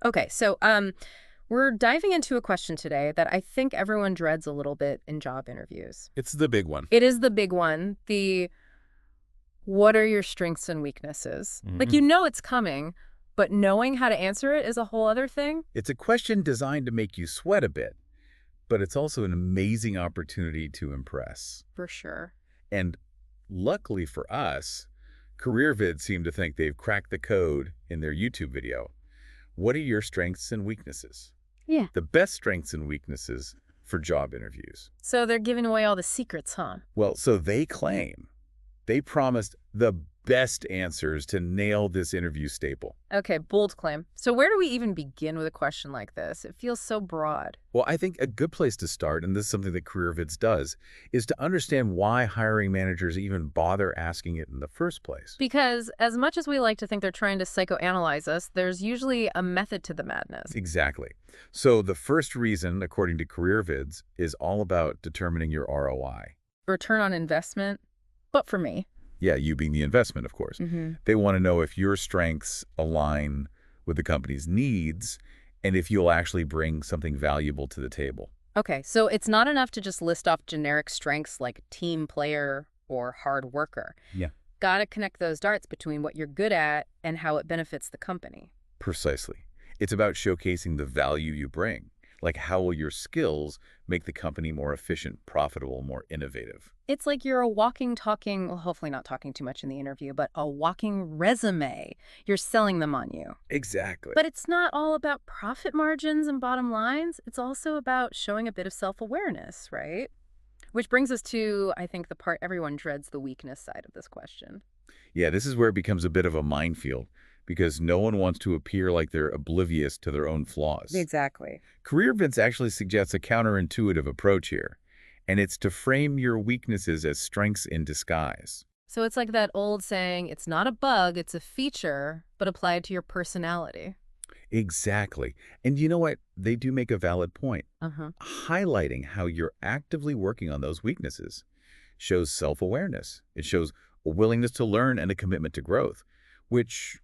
Okay, so we're diving into a question today that I think everyone dreads a little bit in job interviews. It's the big one. It is the big one, the what are your strengths and weaknesses? Like, Mhm. you know it's coming, but knowing how to answer it is a whole other thing. It's a question designed to make you sweat a bit, but it's also an amazing opportunity to impress. For sure. And luckily for us, CareerVids seem to think they've cracked the code in their YouTube video. What are your strengths and weaknesses? Yeah. The best strengths and weaknesses for job interviews. So they're giving away all the secrets, huh? Well, so they claim they promised the best answers to nail this interview staple. Okay, bold claim. So where do we even begin with a question like this? It feels so broad. Well, I think a good place to start, and this is something that CareerVids does, is to understand why hiring managers even bother asking it in the first place. Because as much as we like to think they're trying to psychoanalyze us, there's usually a method to the madness. Exactly. So the first reason, according to CareerVids, is all about determining your ROI. Return on investment, but for me. Yeah, you being the investment, of course. They want to know if your strengths align with the company's needs and if you'll actually bring something valuable to the table. Okay, so it's not enough to just list off generic strengths like team player or hard worker. Yeah. Gotta connect those dots between what you're good at and how it benefits the company. Precisely. It's about showcasing the value you bring. Like, how will your skills make the company more efficient, profitable, more innovative? It's like you're a walking, talking, well, hopefully not talking too much in the interview, but a walking resume. You're selling them on you. Exactly. But it's not all about profit margins and bottom lines. It's also about showing a bit of self-awareness, right? Which brings us to, I think, the part everyone dreads, the weakness side of this question. Yeah, this is where it becomes a bit of a minefield because no one wants to appear like they're oblivious to their own flaws. Exactly. CareerVids actually suggests a counterintuitive approach here, and it's to frame your weaknesses as strengths in disguise. So it's like that old saying, it's not a bug, it's a feature, but applied to your personality. Exactly. And you know what? They do make a valid point. Uh-huh. Highlighting how you're actively working on those weaknesses shows self-awareness. It shows a willingness to learn and a commitment to growth, which,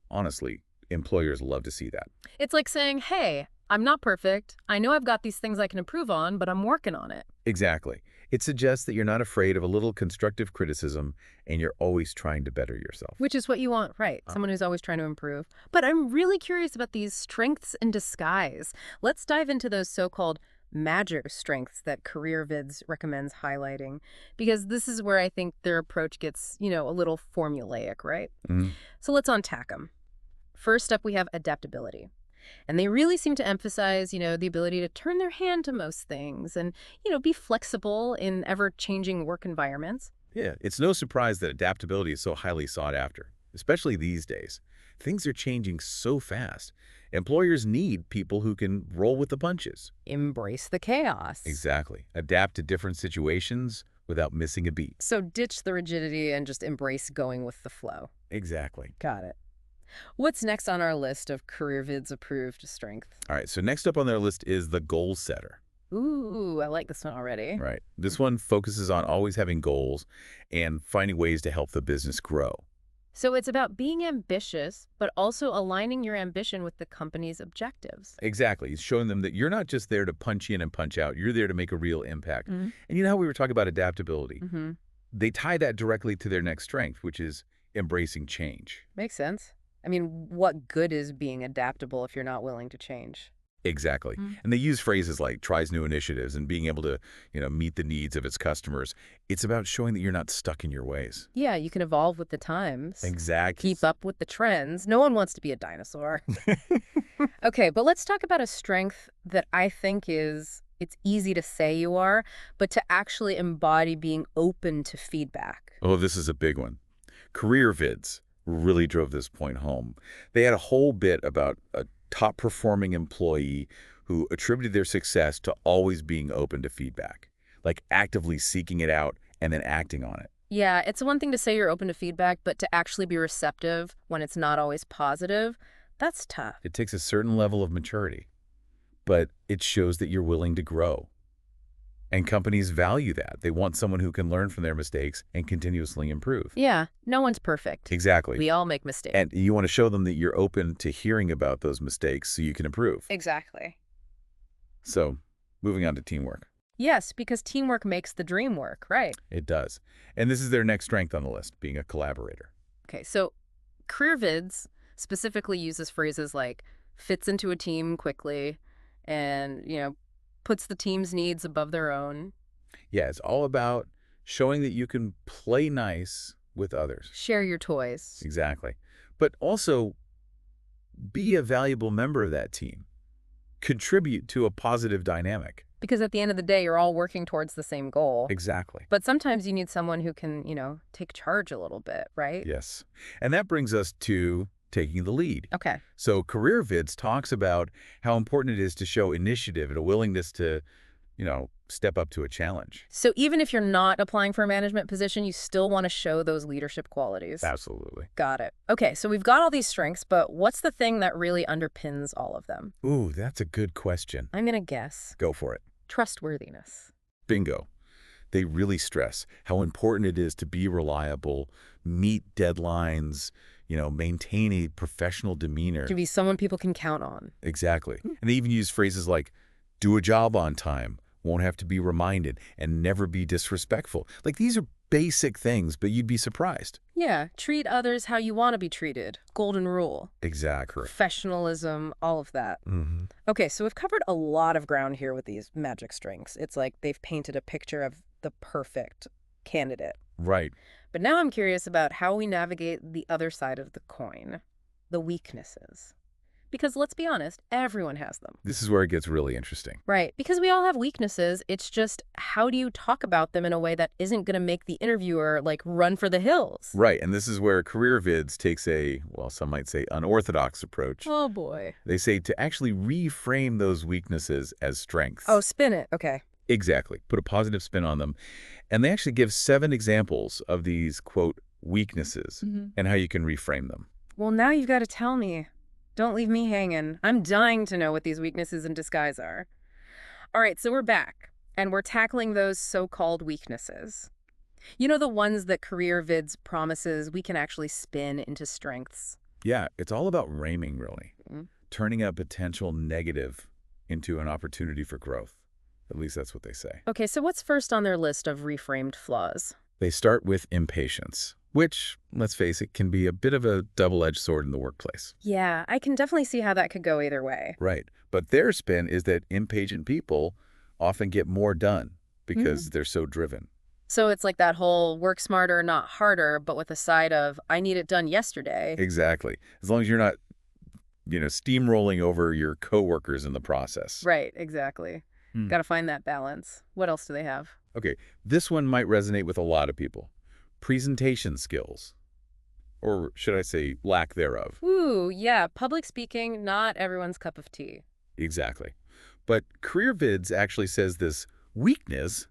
honestly, employers love to see that. It's like saying, hey, I'm not perfect. I know I've got these things I can improve on, but I'm working on it. Exactly. It suggests that you're not afraid of a little constructive criticism and you're always trying to better yourself. Which is what you want, right? Someone who's always trying to improve. But I'm really curious about these strengths in disguise. Let's dive into those so-called major strengths that CareerVids recommends highlighting, because this is where I think their approach gets, a little formulaic, right? Mhm. So let's unpack them. First up, we have adaptability. And they really seem to emphasize, the ability to turn their hand to most things and, be flexible in ever-changing work environments. Yeah, it's no surprise that adaptability is so highly sought after, especially these days. Things are changing so fast. Employers need people who can roll with the punches. Embrace the chaos. Exactly. Adapt to different situations without missing a beat. So ditch the rigidity and just embrace going with the flow. Exactly. Got it. What's next on our list of CareerVids approved strength? All right, so next up on their list is the goal setter. Ooh, I like this one already. Right. This one focuses on always having goals and finding ways to help the business grow. So it's about being ambitious, but also aligning your ambition with the company's objectives. Exactly. It's showing them that you're not just there to punch in and punch out. You're there to make a real impact. Mm-hmm. And you know how we were talking about adaptability? Mm-hmm. They tie that directly to their next strength, which is embracing change. Makes sense. I mean, what good is being adaptable if you're not willing to change? Exactly. And they use phrases like tries new initiatives and being able to, meet the needs of its customers. It's about showing that you're not stuck in your ways. Yeah, you can evolve with the times. Exactly. Keep up with the trends. No one wants to be a dinosaur. Okay, but let's talk about a strength that I think it's easy to say you are, but to actually embody being open to feedback. Oh, this is a big one. CareerVids really drove this point home. They had a whole bit about a top-performing employee who attributed their success to always being open to feedback, like actively seeking it out and then acting on it. Yeah, it's one thing to say you're open to feedback, but to actually be receptive when it's not always positive, that's tough. It takes a certain level of maturity, but it shows that you're willing to grow. And companies value that. They want someone who can learn from their mistakes and continuously improve. Yeah, no one's perfect. Exactly. We all make mistakes. And you want to show them that you're open to hearing about those mistakes so you can improve. Exactly. So, moving on to teamwork. Yes, because teamwork makes the dream work, right? It does. And this is their next strength on the list, being a collaborator. Okay, so CareerVids specifically uses phrases like fits into a team quickly and, puts the team's needs above their own. Yeah, it's all about showing that you can play nice with others. Share your toys. Exactly. But also be a valuable member of that team. Contribute to a positive dynamic. Because at the end of the day, you're all working towards the same goal. Exactly. But sometimes you need someone who can, take charge a little bit, right? Yes. And that brings us to taking the lead. Okay. So CareerVids talks about how important it is to show initiative and a willingness to, step up to a challenge. So even if you're not applying for a management position, you still want to show those leadership qualities. Absolutely. Got it. Okay, so we've got all these strengths, but what's the thing that really underpins all of them? Ooh, that's a good question. I'm going to guess Go for it. trustworthiness. Bingo. They really stress how important it is to be reliable, meet deadlines, maintain a professional demeanor. To be someone people can count on. Exactly. And they even use phrases like, do a job on time, won't have to be reminded, and never be disrespectful. Like, these are basic things, but you'd be surprised. Yeah, treat others how you want to be treated. Golden rule. Exactly. Professionalism, all of that. Mm-hmm. Okay, so we've covered a lot of ground here with these magic strengths. It's like they've painted a picture of the perfect candidate. Right. But now I'm curious about how we navigate the other side of the coin, the weaknesses. Because let's be honest, everyone has them. This is where it gets really interesting. Right, because we all have weaknesses. It's just how do you talk about them in a way that isn't going to make the interviewer, run for the hills? Right, and this is where CareerVids takes a, well, some might say unorthodox approach. Oh, boy. They say to actually reframe those weaknesses as strengths. Oh, spin it. Okay. Exactly. Put a positive spin on them. And they actually give 7 examples of these, quote, weaknesses and how you can reframe them. Well, now you've got to tell me. Don't leave me hanging. I'm dying to know what these weaknesses in disguise are. All right, so we're back, and we're tackling those so-called weaknesses. You know, the ones that CareerVids promises we can actually spin into strengths. Yeah, it's all about framing, really. Mhm. Turning a potential negative into an opportunity for growth. At least that's what they say. Okay, so what's first on their list of reframed flaws? They start with impatience, which, let's face it, can be a bit of a double-edged sword in the workplace. Yeah, I can definitely see how that could go either way. Right. But their spin is that impatient people often get more done because they're so driven. So it's like that whole work smarter, not harder, but with a side of, I need it done yesterday. Exactly. As long as you're not, steamrolling over your coworkers in the process. Right, exactly. Got to find that balance. What else do they have? Okay, this one might resonate with a lot of people. Presentation skills. Or should I say lack thereof. Ooh, yeah, public speaking, not everyone's cup of tea. Exactly. But CareerVids actually says this weakness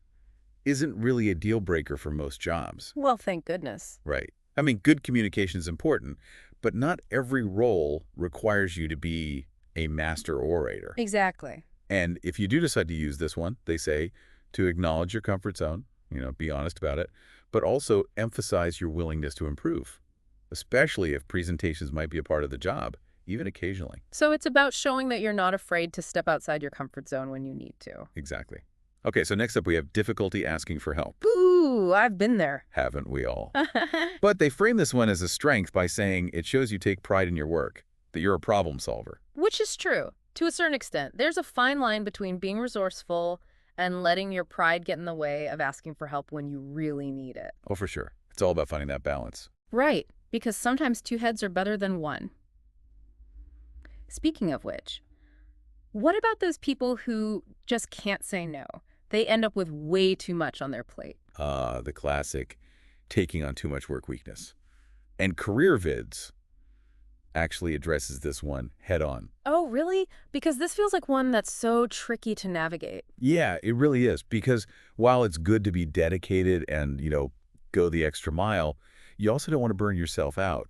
isn't really a deal breaker for most jobs. Well, thank goodness. Right. I mean, good communication is important, but not every role requires you to be a master orator. Exactly. And if you do decide to use this one, they say to acknowledge your comfort zone, be honest about it, but also emphasize your willingness to improve, especially if presentations might be a part of the job, even occasionally. So it's about showing that you're not afraid to step outside your comfort zone when you need to. Exactly. Okay, so next up we have difficulty asking for help. Ooh, I've been there. Haven't we all? But they frame this one as a strength by saying it shows you take pride in your work, that you're a problem solver. Which is true. To a certain extent, there's a fine line between being resourceful and letting your pride get in the way of asking for help when you really need it. Oh, for sure. It's all about finding that balance. Right, because sometimes 2 heads are better than 1. Speaking of which, what about those people who just can't say no? They end up with way too much on their plate. The classic taking on too much work weakness. And CareerVids actually addresses this one head on. Oh, really? Because this feels like one that's so tricky to navigate. Yeah, it really is. Because while it's good to be dedicated and, go the extra mile, you also don't want to burn yourself out.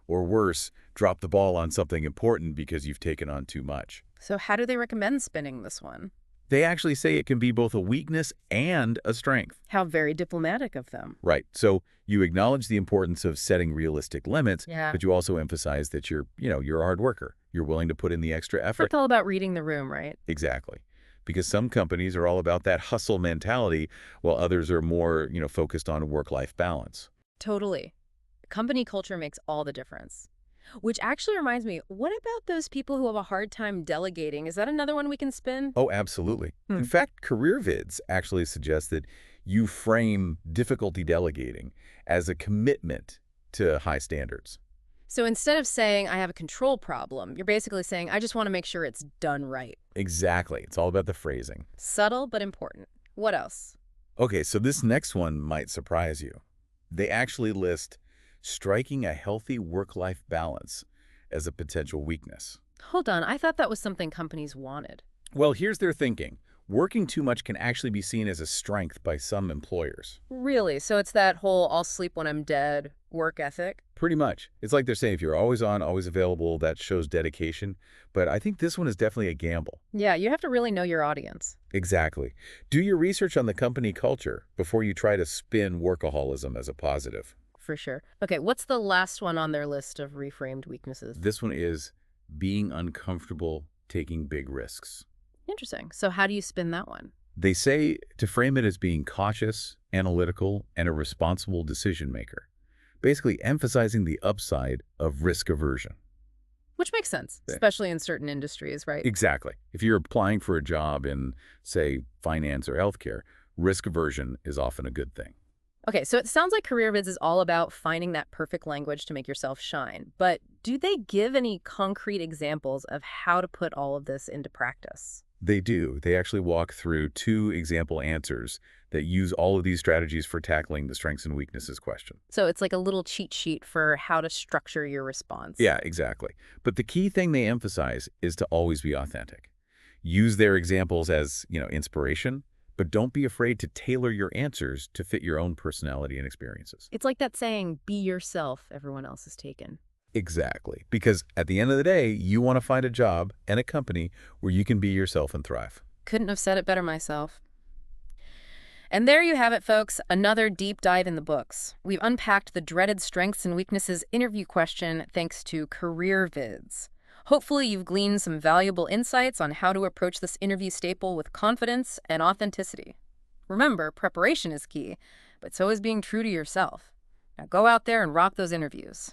Or worse, drop the ball on something important because you've taken on too much. So how do they recommend spinning this one? They actually say it can be both a weakness and a strength. How very diplomatic of them. Right. So you acknowledge the importance of setting realistic limits, Yeah. but you also emphasize that you're a hard worker. You're willing to put in the extra effort. It's all about reading the room, right? Exactly. Because some companies are all about that hustle mentality, while others are more, focused on work-life balance. Totally. Company culture makes all the difference. Which actually reminds me, what about those people who have a hard time delegating? Is that another one we can spin? Oh, absolutely. In Hmm. fact, career vids actually suggest that you frame difficulty delegating as a commitment to high standards. So instead of saying, I have a control problem, you're basically saying, I just want to make sure it's done right. Exactly. It's all about the phrasing. Subtle, but important. What else? Okay, so this next one might surprise you. They actually list striking a healthy work-life balance as a potential weakness. Hold on, I thought that was something companies wanted. Well, here's their thinking. Working too much can actually be seen as a strength by some employers. Really? So it's that whole I'll sleep when I'm dead work ethic? Pretty much. It's like they're saying if you're always on, always available, that shows dedication. But I think this one is definitely a gamble. Yeah, you have to really know your audience. Exactly. Do your research on the company culture before you try to spin workaholism as a positive. For sure. Okay, what's the last one on their list of reframed weaknesses? This one is being uncomfortable taking big risks. Interesting. So how do you spin that one? They say to frame it as being cautious, analytical, and a responsible decision maker, basically emphasizing the upside of risk aversion. Which makes sense, Yeah. especially in certain industries, right? Exactly. If you're applying for a job in, say, finance or healthcare, risk aversion is often a good thing. Okay, so it sounds like CareerVids is all about finding that perfect language to make yourself shine. But do they give any concrete examples of how to put all of this into practice? They do. They actually walk through 2 example answers that use all of these strategies for tackling the strengths and weaknesses question. So it's like a little cheat sheet for how to structure your response. Yeah, exactly. But the key thing they emphasize is to always be authentic. Use their examples as, inspiration, but don't be afraid to tailor your answers to fit your own personality and experiences. It's like that saying, be yourself, everyone else is taken. Exactly. Because at the end of the day, you want to find a job and a company where you can be yourself and thrive. Couldn't have said it better myself. And there you have it, folks, another deep dive in the books. We've unpacked the dreaded strengths and weaknesses interview question thanks to CareerVids. Hopefully you've gleaned some valuable insights on how to approach this interview staple with confidence and authenticity. Remember, preparation is key, but so is being true to yourself. Now go out there and rock those interviews.